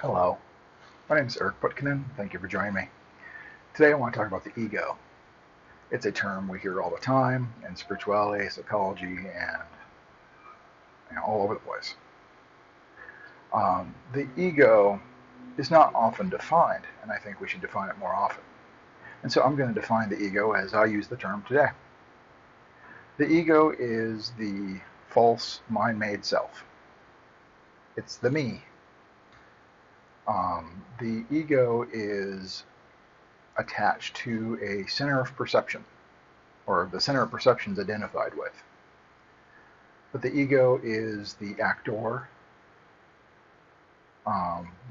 Hello, my name is Eric Putkonen. Thank you for joining me. Today I want to talk about the ego. It's a term we hear all the time in spirituality, psychology, and all over the place. The ego is not often defined, and I think we should define it more often. And so I'm going to define the ego as I use the term today. The ego is the false mind-made self. It's the me. The ego is attached to a center of perception, or the center of perception is identified with. But the ego is the actor,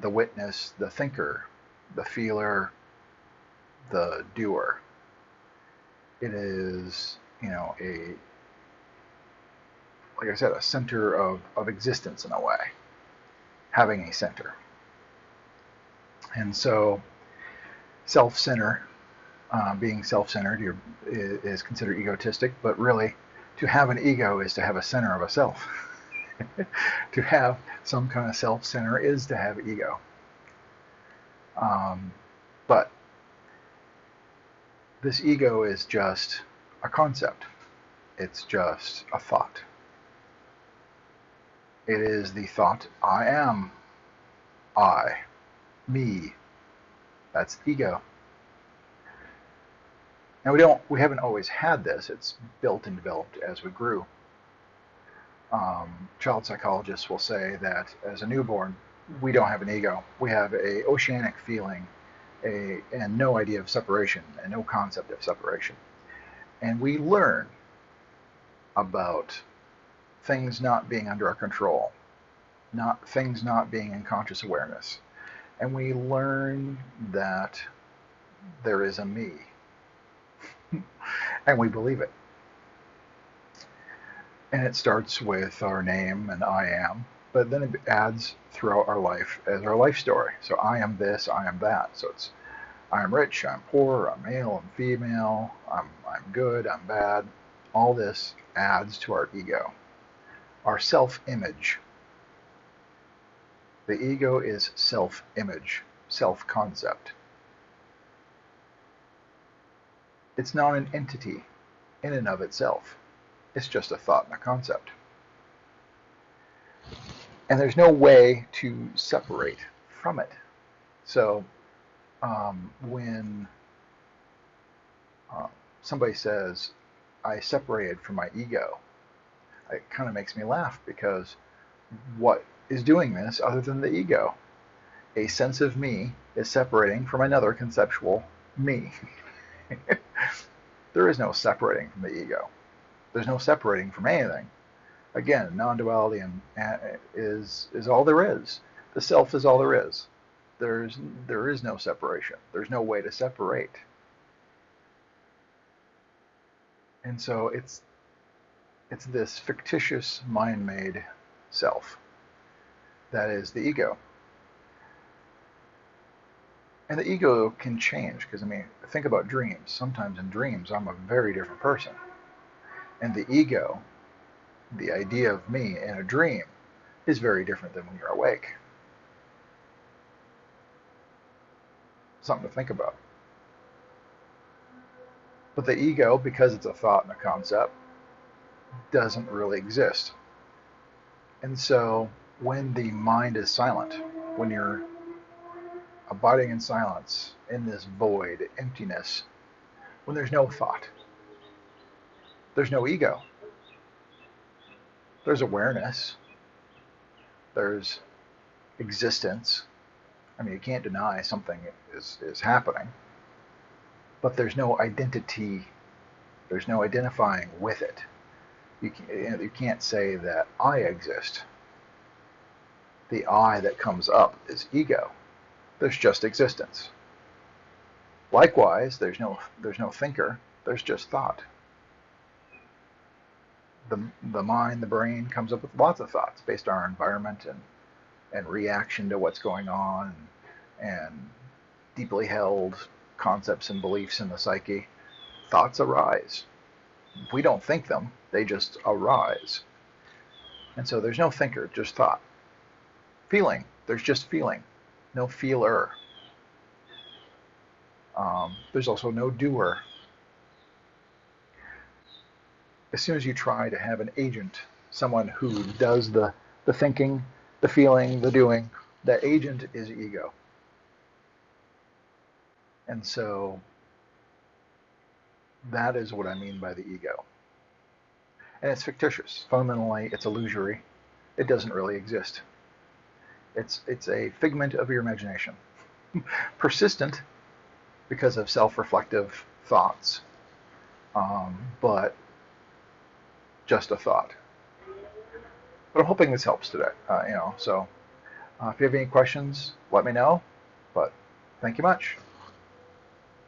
the witness, the thinker, the feeler, the doer. It is, like I said, a center of existence in a way, having a center. And so self-centered, being self-centered is considered egotistic, but really to have an ego is to have a center of a self. To have some kind of self-center is to have ego. But this ego is just a concept. It's just a thought. It is the thought, I am, I, me. That's ego. Now we haven't always had this. It's built and developed as we grew. Child psychologists will say that as a newborn, we don't have an ego. We have a oceanic feeling, and no idea of separation, and no concept of separation. And we learn about things not being under our control, things not being in conscious awareness. And we learn that there is a me. And we believe it. And it starts with our name and I am, but then it adds throughout our life as our life story. So I am this, I am that. So it's I'm rich, I'm poor, I'm male, I'm female, I'm good, I'm bad. All this adds to our ego, our self-image. The ego is self-image, self-concept. It's not an entity in and of itself. It's just a thought and a concept. And there's no way to separate from it. So when somebody says, I separated from my ego, it kind of makes me laugh, because what is doing this other than the ego? A sense of me is separating from another conceptual me. There is no separating from the ego. There's no separating from anything. Again, non-duality is all there is. The self is all there is. There is no separation. There's no way to separate. And so it's this fictitious mind-made self that is the ego. And the ego can change, because think about dreams. Sometimes in dreams I'm a very different person. And the ego, the idea of me in a dream, is very different than when you're awake. Something to think about. But the ego, because it's a thought and a concept, doesn't really exist. And so when the mind is silent, when you're abiding in silence, in this void, emptiness, when there's no thought, there's no ego. There's awareness. There's existence. You can't deny something is happening. But there's no identity. There's no identifying with it. You can't say that I exist. The I that comes up is ego. There's just existence. Likewise, there's no thinker. There's just thought. The mind, the brain, comes up with lots of thoughts based on our environment and reaction to what's going on, and deeply held concepts and beliefs in the psyche. Thoughts arise. We don't think them, they just arise. And so there's no thinker, just thought. Feeling, there's just feeling. no feeler. There's also no doer. As soon as you try to have an agent, someone who does the thinking, the feeling, the doing, that agent is ego. And so that is what I mean by the ego. And it's fictitious. Fundamentally, it's illusory. It doesn't really exist. It's a figment of your imagination. Persistent because of self-reflective thoughts, but just a thought. But I'm hoping this helps today. So if you have any questions, let me know. But thank you much.